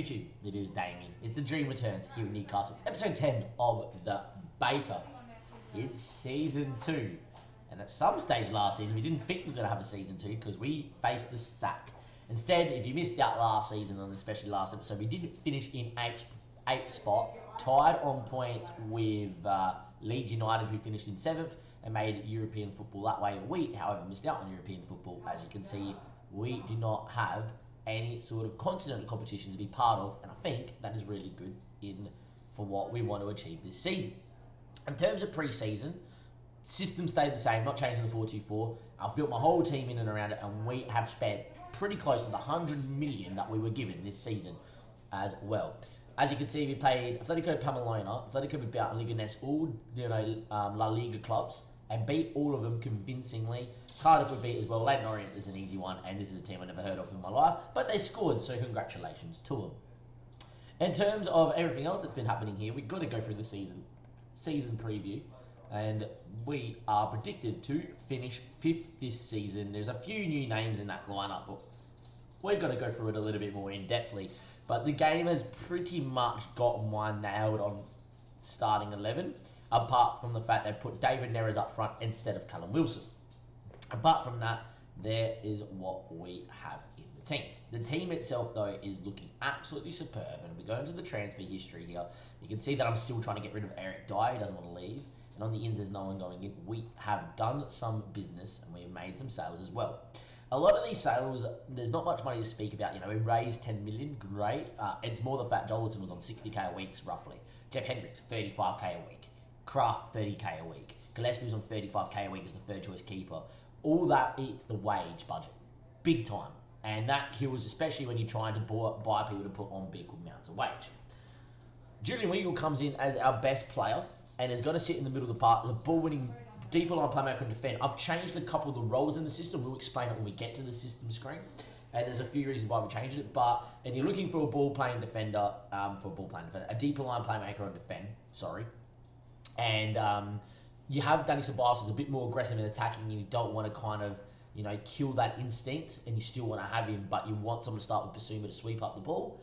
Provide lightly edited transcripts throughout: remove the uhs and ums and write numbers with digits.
YouTube? It is Damien. It's the Dream Returns here in Newcastle. It's episode 10 of the beta. It's season 2. And at some stage last season, we didn't think we were going to have a season 2 because we faced the sack. Instead, if you missed out last season, and especially last episode, we did finish in 8th spot, tied on points with Leeds United, who finished in 7th and made European football that way. We, however, missed out on European football. As you can see, we do not have any sort of continental competition to be part of, and I think that is really good for what we want to achieve this season. In terms of pre-season, system stayed the same, not changing the 4-2-4. I've built my whole team in and around it, and we have spent pretty close to the 100 million that we were given this season as well. As you can see, we played Atletico Pamplona, Atletico Bilbao, and Leganés, all La Liga clubs, and beat all of them convincingly. Cardiff we beat as well. Leyton Orient is an easy one, and this is a team I never heard of in my life, but they scored, so congratulations to them. In terms of everything else that's been happening here, we've got to go through the season preview, and we are predicted to finish 5th this season. There's a few new names in that lineup, but we're going to go through it a little bit more in-depthly. But the game has pretty much got one nailed on starting 11, apart from the fact they put David Neres up front instead of Callum Wilson. Apart from that, there is what we have in the team. The team itself, though, is looking absolutely superb. And we go into the transfer history here. You can see that I'm still trying to get rid of Eric Dyer. He doesn't want to leave. And on the ins, there's no one going in. We have done some business, and we have made some sales as well. A lot of these sales, there's not much money to speak about. You know, we raised 10 million, great. It's more the fact Joelton was on 60k a week, roughly. Jeff Hendricks, 35k a week. Kraft, 30k a week. Gillespie was on 35k a week as the third choice keeper. All that eats the wage budget, big time. And that kills, especially when you're trying to buy people to put on big amounts of wage. Julian Weagle comes in as our best player and has got to sit in the middle of the park as a ball-winning deeper line playmaker and defend. I've changed a couple of the roles in the system. We'll explain it when we get to the system screen. And there's a few reasons why we changed it. And you're looking for a ball-playing defender, a deeper line playmaker and defend, And you have Danny Ceballos is a bit more aggressive in attacking, and you don't want to kind of, kill that instinct, and you still want to have him, but you want someone to start with Basuma to sweep up the ball.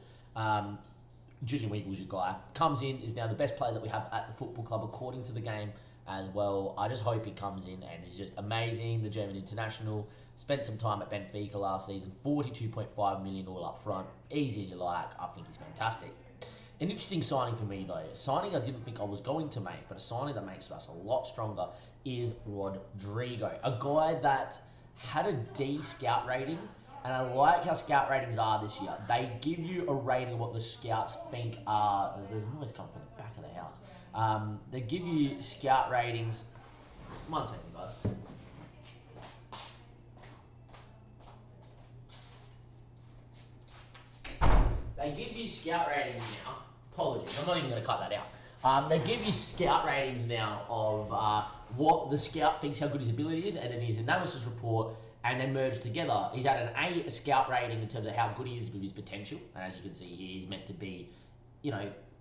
Julian Weagle's your guy. Comes in, is now the best player that we have at the football club according to the game as well. I just hope he comes in and is just amazing. The German international, spent some time at Benfica last season, 42.5 million all up front. Easy as you like. I think he's fantastic. An interesting signing for me, though, a signing I didn't think I was going to make, but a signing that makes us a lot stronger, is Rodrigo. A guy that had a D scout rating, and I like how scout ratings are this year. They give you a rating of what the scouts think are. There's noise coming from the back of the house. They give you scout ratings. 1 second, guys. They give you scout ratings now. Apologies, I'm not even going to cut that out. They give you scout ratings now of what the scout thinks how good his ability is, and then his analysis report, and they merge together. He's had an A scout rating in terms of how good he is with his potential, and as you can see here, he's meant to be,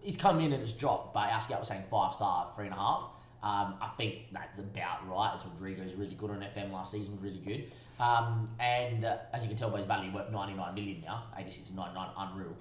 he's come in and it's dropped, but our scout was saying 5-star, 3.5. I think that's about right. It's Rodrigo's really good on FM last season, was really good. And as you can tell by his value, worth 99 million now, 86 and 99, unreal.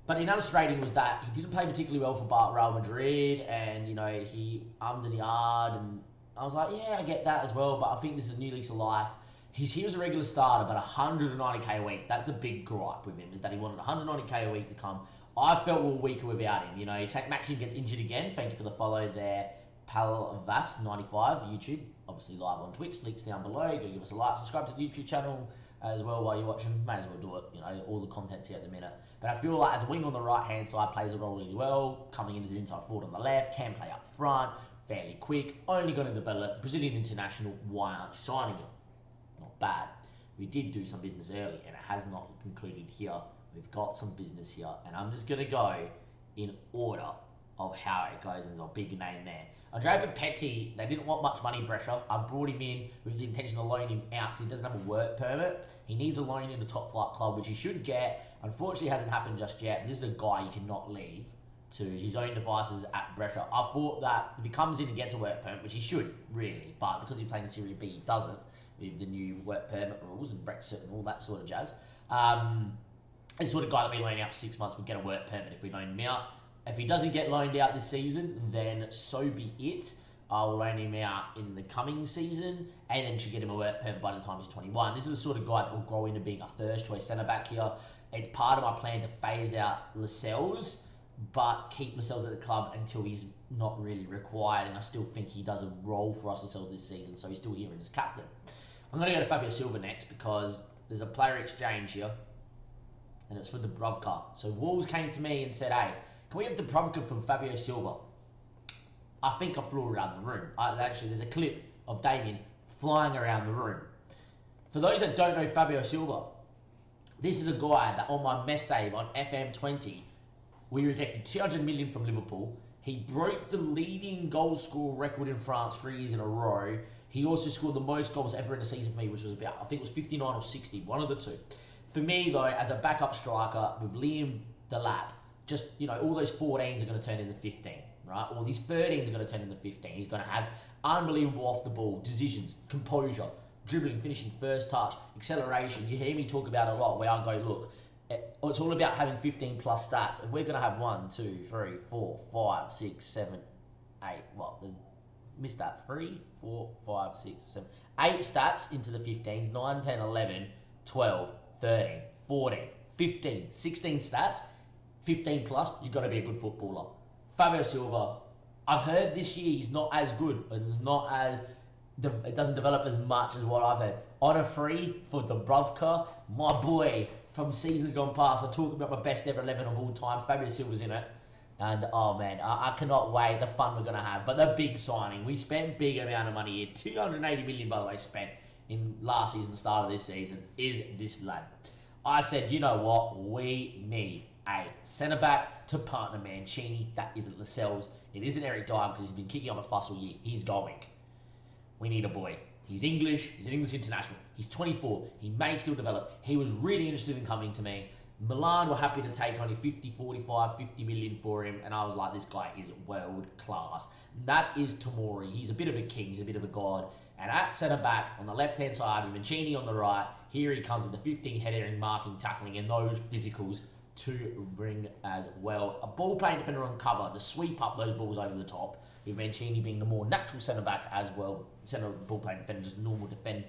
But the analysis rating was that he didn't play particularly well for Real Madrid, and he ummed and yard, and I was like, yeah, I get that as well, but I think this is a new lease of life. He was a regular starter, but 190k a week. That's the big gripe with him, is that he wanted 190k a week to come. I felt we were weaker without him. Maxim gets injured again. Thank you for the follow there. Palvas95 YouTube, obviously live on Twitch, links down below. Go give us a like, subscribe to the YouTube channel as well while you're watching. May as well do it, all the content's here at the minute. But I feel like as a wing on the right hand side, plays a role really well, coming in as an inside forward on the left, can play up front, fairly quick, only going to develop. Brazilian international, why aren't you signing him? Not bad. We did do some business early, and it has not concluded here. We've got some business here, and I'm just going to go in order of how it goes, and there's a big name there. Andrea Petty, they didn't want much money pressure. I've brought him in with the intention of loaning him out because he doesn't have a work permit. He needs a loan in a top flight club, which he should get. Unfortunately, it hasn't happened just yet, but this is a guy you cannot leave to his own devices at Brescia. I thought that if he comes in and gets a work permit, which he should, really, but because he's playing in Serie B, he doesn't, with the new work permit rules and Brexit and all that sort of jazz. This sort of guy that we loan out for 6 months would get a work permit if we loan him out. If he doesn't get loaned out this season, then so be it. I'll loan him out in the coming season and then should get him a work permit by the time he's 21. This is the sort of guy that will grow into being a first choice centre back here. It's part of my plan to phase out Lascelles, but keep Lascelles at the club until he's not really required, and I still think he does a role for us Lascelles this season, so he's still here in as captain. I'm going to go to Fabio Silva next because there's a player exchange here, and it's for Dubravka. So Wolves came to me and said, hey, can we have Dubravka from Fabio Silva? I think I flew around the room. Actually, there's a clip of Damien flying around the room. For those that don't know Fabio Silva, this is a guy that on my mess save on Fm20, we rejected 200 million from Liverpool. He broke the leading goal scorer record in France 3 years in a row. He also scored the most goals ever in a season for me, which was about, I think it was 59 or 60, one of the two. For me, though, as a backup striker with Liam Delap, just, all those 14s are going to turn into 15, right? Or these 13s are going to turn into 15. He's going to have unbelievable off-the-ball decisions, composure, dribbling, finishing, first touch, acceleration. You hear me talk about it a lot where I go, look, it's all about having 15 plus stats. And we're going to have 1, 2, 3, 4, 5, 6, 7, 8. Well, there's missed that. 3, 4, 5, 6, 7, 8 stats into the 15s. 9, 10, 11, 12, 13, 14, 15, 16 stats. 15 plus, you've got to be a good footballer. Fabio Silva, I've heard this year he's not as good and not as... It doesn't develop as much as what I've heard. On a free for Dubravka, my boy from seasons gone past. I talk about my best ever 11 of all time. Fabio Silva's in it. And oh man, I cannot wait the fun we're going to have. But the big signing, we spent big amount of money here. 280 million, by the way, spent in last season, the start of this season, is this lad. I said, you know what? We need a centre-back to partner Mancini. That isn't Lascelles. It isn't Eric Dyer because he's been kicking up a fuss all year. He's going. We need a boy. He's English. He's an English international. He's 24. He may still develop. He was really interested in coming to me. Milan were happy to take only 50, 45, 50 million for him. And I was like, this guy is world class. That is Tomori. He's a bit of a king. He's a bit of a god. And at centre-back on the left-hand side with Mancini on the right, here he comes with the 15 headering, marking, tackling, and those physicals to bring as well. A ball-playing defender on cover to sweep up those balls over the top, with Mancini being the more natural centre-back as well. Centre ball-playing defender, just normal defend.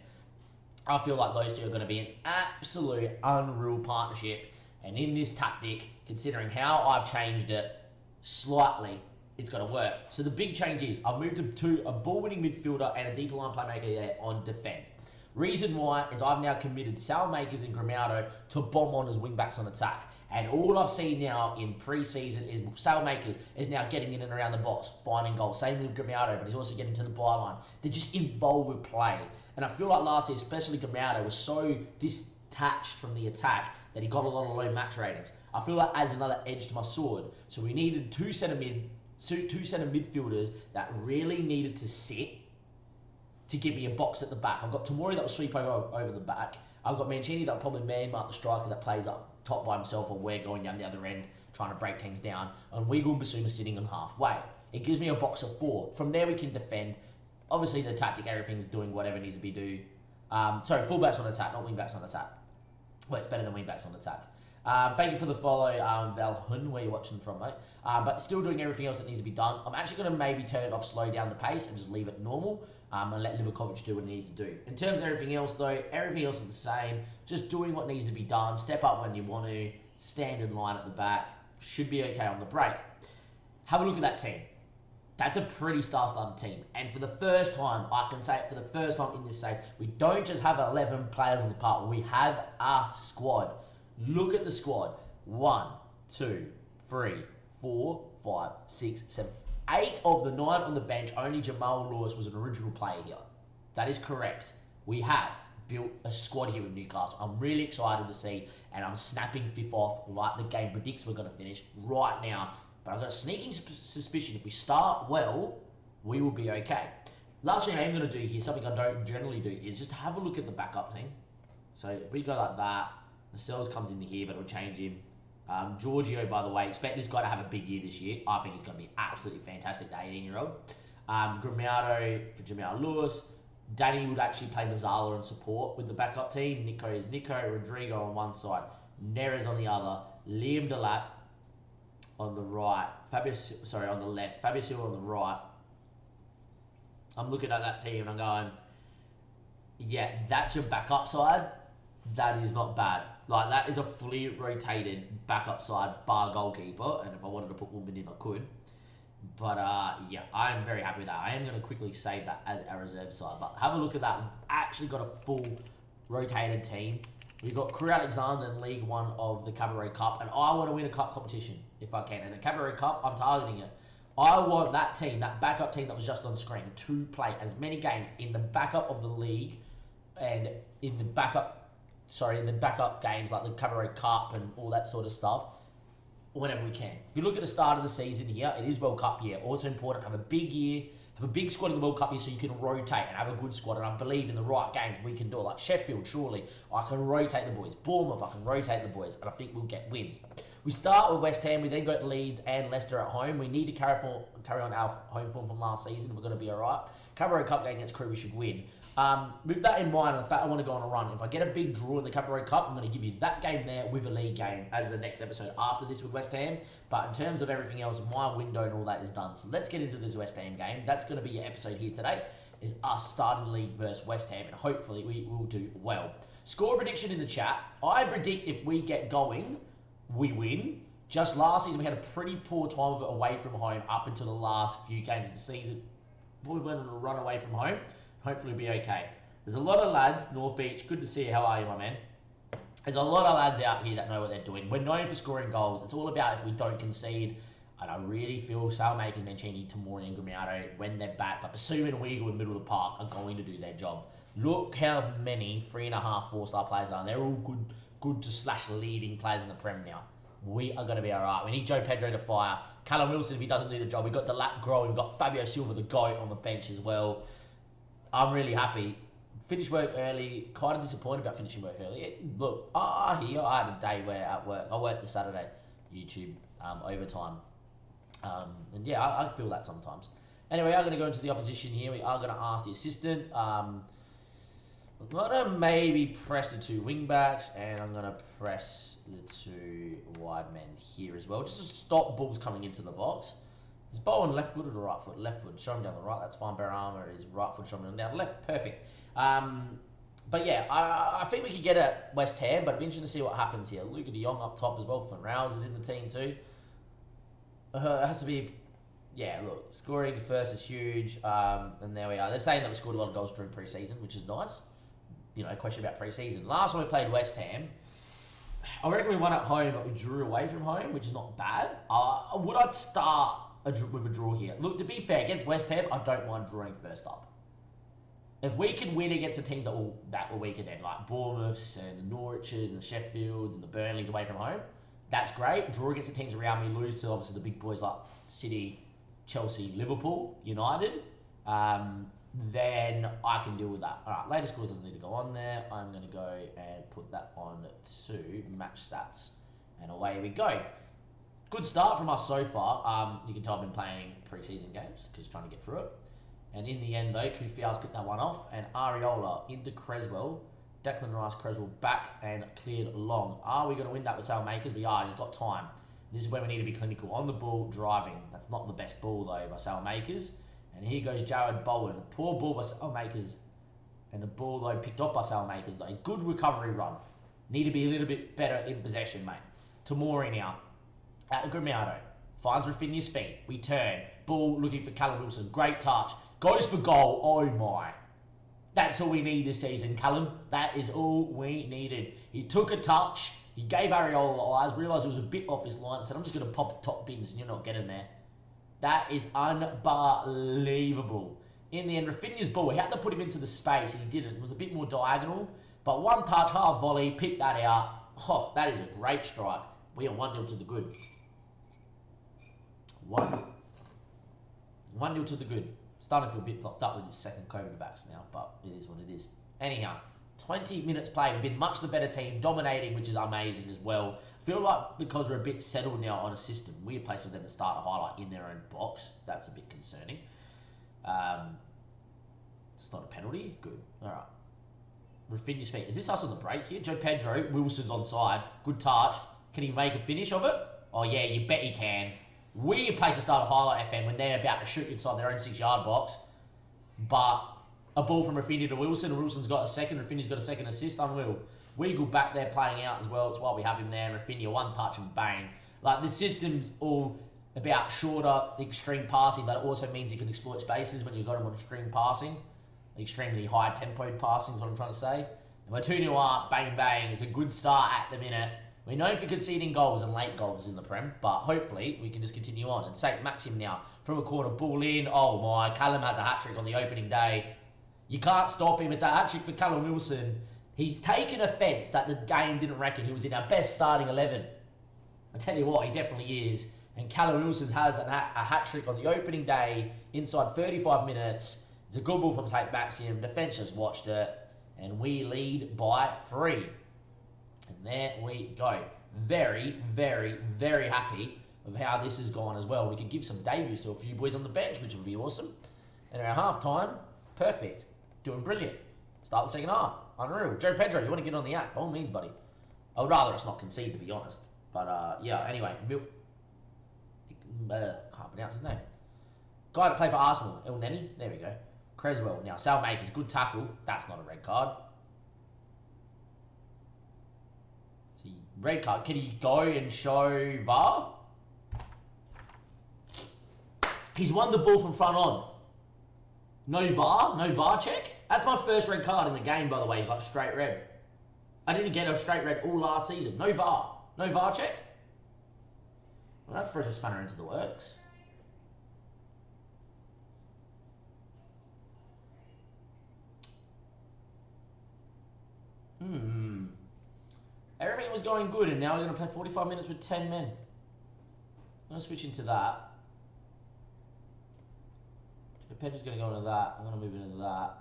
I feel like those two are going to be an absolute unreal partnership. And in this tactic, considering how I've changed it slightly, it's going to work. So the big change is I've moved to a ball-winning midfielder and a deeper line playmaker there on defend. Reason why is I've now committed Salmakers and Grimaldo to bomb on as wing-backs on attack. And all I've seen now in pre-season is Salmakers is now getting in and around the box, finding goals. Same with Grimaldo, but he's also getting to the byline. They're just involved with play. And I feel like last year, especially Grimaldo, was so detached from the attack that he got a lot of low match ratings. I feel like adds another edge to my sword. So we needed two centre midfielders that really needed to sit to give me a box at the back. I've got Tomori that will sweep over the back. I've got Mancini that will probably man-mark the striker that plays up top by himself, or we're going down the other end trying to break teams down. And Weigl and Basuma sitting on halfway. It gives me a box of 4. From there we can defend. Obviously the tactic, everything's doing whatever needs to be do. Sorry, fullbacks on attack, not wingbacks on attack. Well, it's better than wingbacks on attack. Thank you for the follow, Valhun, where you're watching from, mate. But still doing everything else that needs to be done. I'm actually going to maybe turn it off, slow down the pace, and just leave it normal, and let Livakovic do what he needs to do. In terms of everything else, though, everything else is the same. Just doing what needs to be done. Step up when you want to. Stand in line at the back. Should be okay on the break. Have a look at that team. That's a pretty star-studded team. And for the first time, I can say it for the first time in this save, we don't just have 11 players on the park. We have a squad. Look at the squad. 1, 2, 3, 4, 5, 6, 7, 8 of the 9 on the bench. Only Jamal Lewis was an original player here. That is correct. We have built a squad here with Newcastle. I'm really excited to see, and I'm snapping fifth off like the game predicts we're going to finish right now. But I've got a sneaking suspicion if we start well, we will be okay. Last thing I am going to do here, something I don't generally do, is just have a look at the backup team. So if we go like that, Lascelles comes into here, but it'll change him. Giorgio, by the way, expect this guy to have a big year this year. I think he's going to be absolutely fantastic, the 18-year-old. Grimaldo for Jamal Lewis. Danny would actually play Mazzala and support with the backup team. Nico is Nico. Rodrigo on one side. Neres on the other, Liam Delat on the right, on the left, Fabio Silva on the right. I'm looking at that team and I'm going, yeah, that's your backup side. That is not bad. Like, that is a fully rotated backup side bar goalkeeper. And if I wanted to put Woodman in, I could. But, yeah, I am very happy with that. I am going to quickly save that as our reserve side. But have a look at that. We've actually got a full rotated team. We've got Crew Alexander in League 1 of the Cabaret Cup. And I want to win a cup competition if I can. And the Cabaret Cup, I'm targeting it. I want that team, that backup team that was just on screen, to play as many games in the backup of the league and in the backup games like the Cabaret Cup and all that sort of stuff whenever we can. If you look at the start of the season here, it is World Cup year. Also important, have a big year, have a big squad in the World Cup year so you can rotate and have a good squad. And I believe in the right games we can do it. Like Sheffield, surely, I can rotate the boys. Bournemouth, I can rotate the boys. And I think we'll get wins. We start with West Ham. We then go to Leeds and Leicester at home. We need to carry on our home form from last season if we're going to be all right. Cabaret Cup game against Crew, we should win. With that in mind and the fact I want to go on a run, if I get a big draw in the Cabaret Cup, I'm going to give you that game there with a league game as the next episode after this with West Ham. But in terms of everything else, my window and all that is done. So let's get into this West Ham game. That's going to be your episode here today, is us starting the league versus West Ham, and hopefully we will do well. Score prediction in the chat. I predict if we get going, we win. Just last season, we had a pretty poor time of it away from home up until the last few games of the season. We went on a run away from home. Hopefully we'll be okay. There's a lot of lads, North Beach, good to see you. How are you, my man? There's a lot of lads out here that know what they're doing. We're known for scoring goals. It's all about if we don't concede. And I really feel Salmakers, Mancini, Tamori and Gumiato, when they're back, but Basuma and Weagle in the middle of the park are going to do their job. Look how many 3.5 4-star players are. They're all good to slash leading players in the Prem now. We are going to be all right. We need Joe Pedro to fire. Callum Wilson, if he doesn't do the job. We've got the lap growing. We've got Fabio Silva, the GOAT, on the bench as well. I'm really happy. Finished work early. Kind of disappointed about finishing work early. Look, I had a day where at work, I worked the Saturday, YouTube, overtime. And yeah, I feel that sometimes. Anyway, I'm going to go into the opposition here. We are going to ask the assistant. I'm going to maybe press the 2 wing backs, and I'm going to press the 2 wide men here as well, just to stop balls coming into the box. Is Bowen left-footed or right-footed? Left-footed. Show him down the right. That's fine. Berama is right-footed. Show him down the left. Perfect. But yeah, I think we could get at West Ham, but it'd be interesting to see what happens here. Luca de Jong up top as well. Van Rouse is in the team too. It has to be... Yeah, look, scoring first is huge. And there we are. They're saying that we scored a lot of goals during pre-season, which is nice. You know, question about pre-season. Last time we played West Ham, I reckon we won at home, but we drew away from home, which is not bad. Would I start with a draw here? Look, to be fair, against West Ham, I don't mind drawing first up. If we can win against the teams that were weaker then, like Bournemouths and the Norwiches and the Sheffields and the Burnleys away from home, that's great. Draw against the teams around me, lose to obviously the big boys like City, Chelsea, Liverpool, United, then I can deal with that. All right, latest scores doesn't need to go on there. I'm going to go and put that on to match stats. And away we go. Good start from us so far. You can tell I've been playing pre-season games because trying to get through it. And in the end, though, Kufial's picked that one off. And Areola into Creswell. Declan Rice, Creswell back and cleared long. Are we going to win that with Sailmakers? We are. He's got time. This is where we need to be clinical. On the ball, driving. That's not the best ball, though, by Sailmakers. And here goes Jared Bowen. Poor ball by Sailmakers. And the ball, though, picked off by Sailmakers, though. Good recovery run. Need to be a little bit better in possession, mate. Tamori now. Out to Grimaldo. Finds Rafinha's feet. We turn. Ball looking for Callum Wilson. Great touch. Goes for goal. Oh, my. That's all we need this season, Callum. That is all we needed. He took a touch. He gave Areola eyes. Realised it was a bit off his line. Said, I'm just going to pop top bins and you're not getting there. That is unbelievable. In the end, Rafinha's ball, he had to put him into the space and he didn't. It was a bit more diagonal. But one touch, half volley, pick that out. Oh, that is a great strike. We are 1-0 to the good. 1-0 to the good. Starting to feel a bit blocked up with this second COVID vax now, but it is what it is. Anyhow, 20 minutes played. We've been much the better team, dominating, which is amazing as well. Feel like because we're a bit settled now on a system, we're placed with them to start a highlight in their own box. That's a bit concerning. It's not a penalty. Good. All right. Rafinha's feet. Is this us on the break here? Joe Pedro, Wilson's onside. Good touch. Can he make a finish of it? Oh yeah, you bet he can. Weird place to start a highlight FM when they're about to shoot inside their own 6-yard box. But a ball from Rafinha to Wilson, and Wilson's got a second. Rafinha's got a second assist. Unreal. Weagle back there playing out as well. It's why we have him there. And Rafinha, one touch and bang. Like, the system's all about shorter, extreme passing, but it also means you can exploit spaces when you've got him on extreme passing. Extremely high tempoed passing is what I'm trying to say. And we're 2-0 up, bang bang. It's a good start at the minute. We're known for conceding goals and late goals in the Prem, but hopefully we can just continue on. And St. Maxim now from a corner, ball in. Oh my, Callum has a hat-trick on the opening day. You can't stop him. It's a hat-trick for Callum Wilson. He's taken offence that the game didn't reckon he was in our best starting 11. I tell you what, he definitely is. And Callum Wilson has a hat-trick on the opening day inside 35 minutes. It's a good ball from St. Maxim. Defence just watched it. And we lead by 3. And there we go. Very, very, very happy with how this has gone as well. We could give some debuts to a few boys on the bench, which would be awesome. And at half-time, perfect. Doing brilliant. Start the second half. Unreal. Joe Pedro, you want to get on the act? By all means, buddy. I would rather us not concede, to be honest. But, yeah, anyway. Can't pronounce his name. Guy that played for Arsenal. El Neni. There we go. Creswell. Now, Sal Makers, good tackle. That's not a red card. See, red card. Can he go and show VAR? He's won the ball from front on. No VAR? No VAR check? That's my first red card in the game, by the way. It's like straight red. I didn't get a straight red all last season. No VAR. No VAR check? Well, that throws a spanner into the works. Everything was going good, and now we're going to play 45 minutes with 10 men. I'm going to switch into that. Pedro's going to go into that. I'm going to move into that.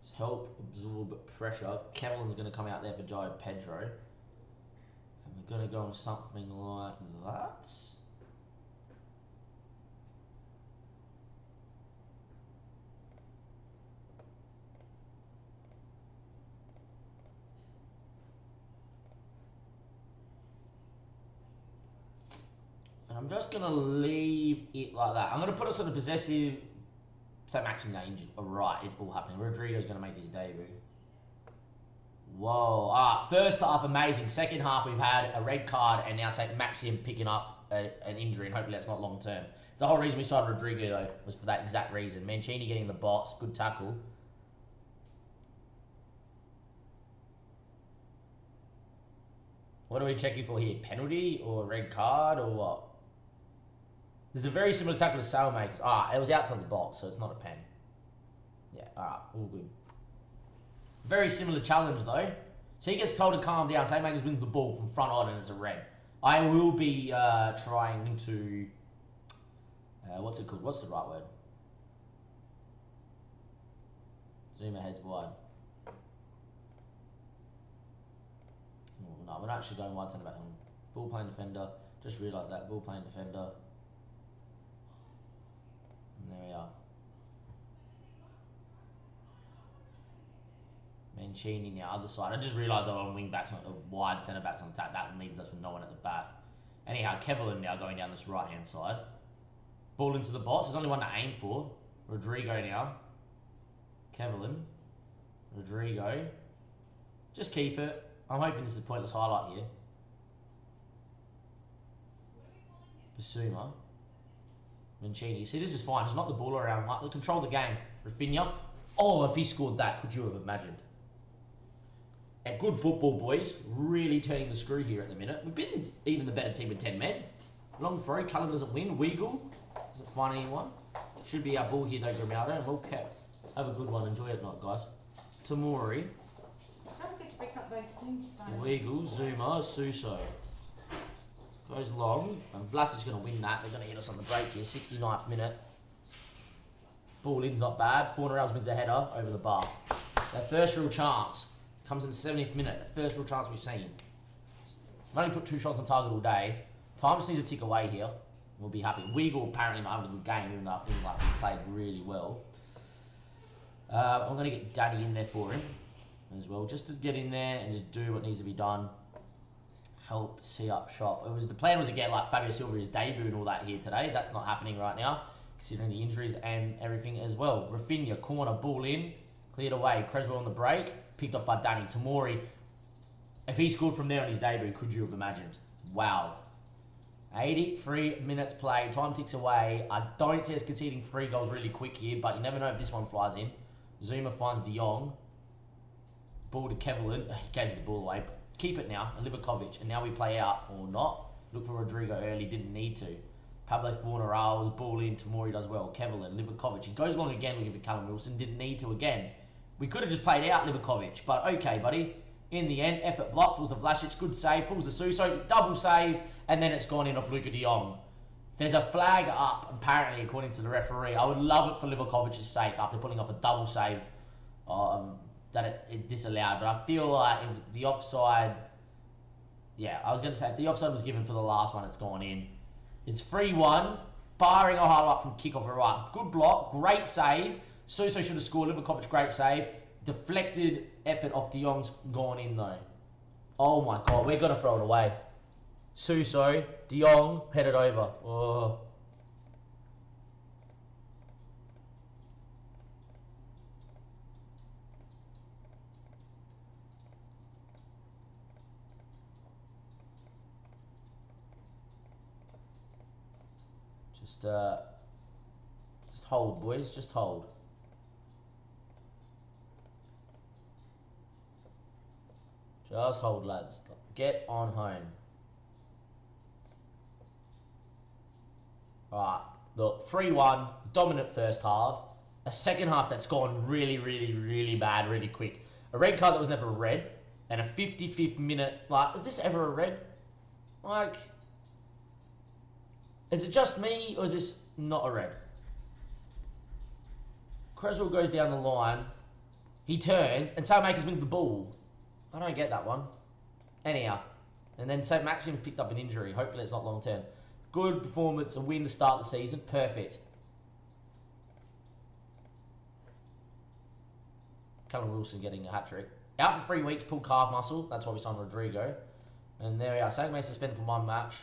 Just help absorb pressure. Kevin's going to come out there for Joe Pedro. And we're going to go into something like that. I'm just going to leave it like that. I'm going to put us on a possessive... St. Maxim now injured. Alright, it's all happening. Rodrigo's going to make his debut. Whoa. First half, amazing. Second half, we've had a red card, and now St. Maxim picking up an injury, and hopefully that's not long term. The whole reason we signed Rodrigo, though, was for that exact reason. Mancini getting the box. Good tackle. What are we checking for here? Penalty or red card or what? This is a very similar tackle to Sailmakers. It was outside the box, so it's not a pen. Yeah, alright, all good. Very similar challenge, though. So he gets told to calm down. Sailmakers wins the ball from front on, and it's a red. I will be trying to... what's it called? What's the right word? Zoom ahead's wide. Oh, no, we're not actually going wide centre back. Ball playing defender. Just realised that. Ball playing defender. And there we are. Mancini now, other side. I just realised that on wing backs, on wide centre backs on attack. That means there's no one at the back. Anyhow, Kevlin now going down this right hand side. Ball into the box. There's only one to aim for. Rodrigo now. Kevlin. Rodrigo. Just keep it. I'm hoping this is a pointless highlight here. Basuma. Mancini. See, this is fine. Just knock the ball around. Like, control the game. Rafinha. Oh, if he scored that, could you have imagined? A good football, boys. Really turning the screw here at the minute. We've been even the better team with 10 men. Long throw. Cullen doesn't win. Weagle doesn't find anyone. Should be our ball here, though, Grimaldo. And well kept. Have a good one. Enjoy it, night, guys. Tamori. Don't forget to pick up those things, Weagle. Zuma. Suso. Goes long. And Vlasic's going to win that. They're going to hit us on the break here. 69th minute. Ball in's not bad. Fornerells wins the header over the bar. Their first real chance comes in the 70th minute. The first real chance we've seen. We've only put 2 shots on target all day. Time just needs to tick away here. We'll be happy. Weagle apparently not having a good game, even though I feel like he played really well. I'm going to get Danny in there for him as well, just to get in there and just do what needs to be done. Help see up shop. The plan was to get like Fabio Silva his debut and all that here today. That's not happening right now, considering the injuries and everything as well. Rafinha, corner, ball in, cleared away. Creswell on the break, picked off by Danny. Tamori, if he scored from there on his debut, could you have imagined? Wow. 83 minutes played, time ticks away. I don't see us conceding 3 goals really quick here, but you never know if this one flies in. Zuma finds De Jong. Ball to Kevlin. He gave the ball away. Keep it now. And Livakovic. And now we play out or not. Look for Rodrigo early. Didn't need to. Pablo Fornarales. Ball in. Tamori does well. Kevlin. Livakovic. He goes long again. We give it to Callum Wilson. Didn't need to again. We could have just played out Livakovic. But okay, buddy. In the end, effort block. Falls to Vlasic. Good save. Falls to Suso. Double save. And then it's gone in off Luka De Jong. There's a flag up, apparently, according to the referee. I would love it for Livakovic's sake after pulling off a double save that it's disallowed. But I feel like if the offside... Yeah, I was going to say, if the offside was given for the last one, it's gone in. It's 3-1, barring a highlight from kickoff. Right, good block, great save. Suso should have scored. Livakovic, great save. Deflected effort off De Jong's gone in, though. Oh, my God, we're going to throw it away. Suso, De Jong, headed over. Oh. Just hold, boys. Just hold. Just hold, lads. Get on home. Alright, look, 3-1, dominant first half. A second half that's gone really, really, really bad, really quick. A red card that was never a red, and a 55th minute, like, is this ever a red? Like, is it just me, or is this not a red? Creswell goes down the line, he turns, and Saelmakers wins the ball. I don't get that one. Anyhow, and then St. Maxim picked up an injury. Hopefully it's not long term. Good performance, a win to start the season. Perfect. Callum Wilson getting a hat-trick. Out for 3 weeks, pulled calf muscle. That's why we signed Rodrigo. And there we are. St. Mason suspended for 1 match.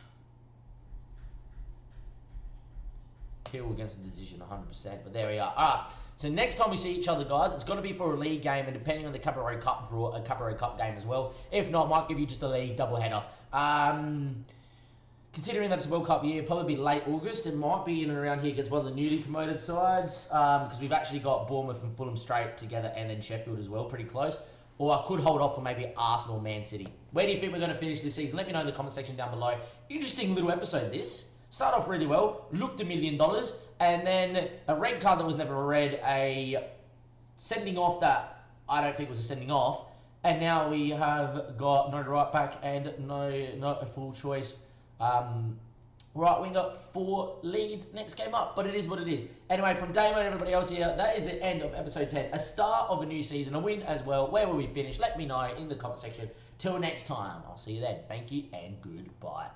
Kill against the decision 100%. But there we are. Alright. So next time we see each other, guys, it's going to be for a league game, and depending on the Cabaret Cup draw, a Cabaret Cup game as well. If not, might give you just a league doubleheader. Considering that it's a World Cup year, probably be late August. It might be in and around here against one of the newly promoted sides, because we've actually got Bournemouth and Fulham straight together, and then Sheffield as well, pretty close. Or I could hold off for maybe Arsenal, Man City. Where do you think we're going to finish this season? Let me know in the comment section down below. Interesting little episode, this. Start off really well, looked $1 million, and then a red card that was never a red, a sending off that I don't think was a sending off, and now we have got no right back and not a full choice right winger for Leeds next game up, but it is what it is. Anyway, from Damo and everybody else here, that is the end of episode 10. A start of a new season, a win as well. Where will we finish? Let me know in the comment section. Till next time, I'll see you then. Thank you and goodbye.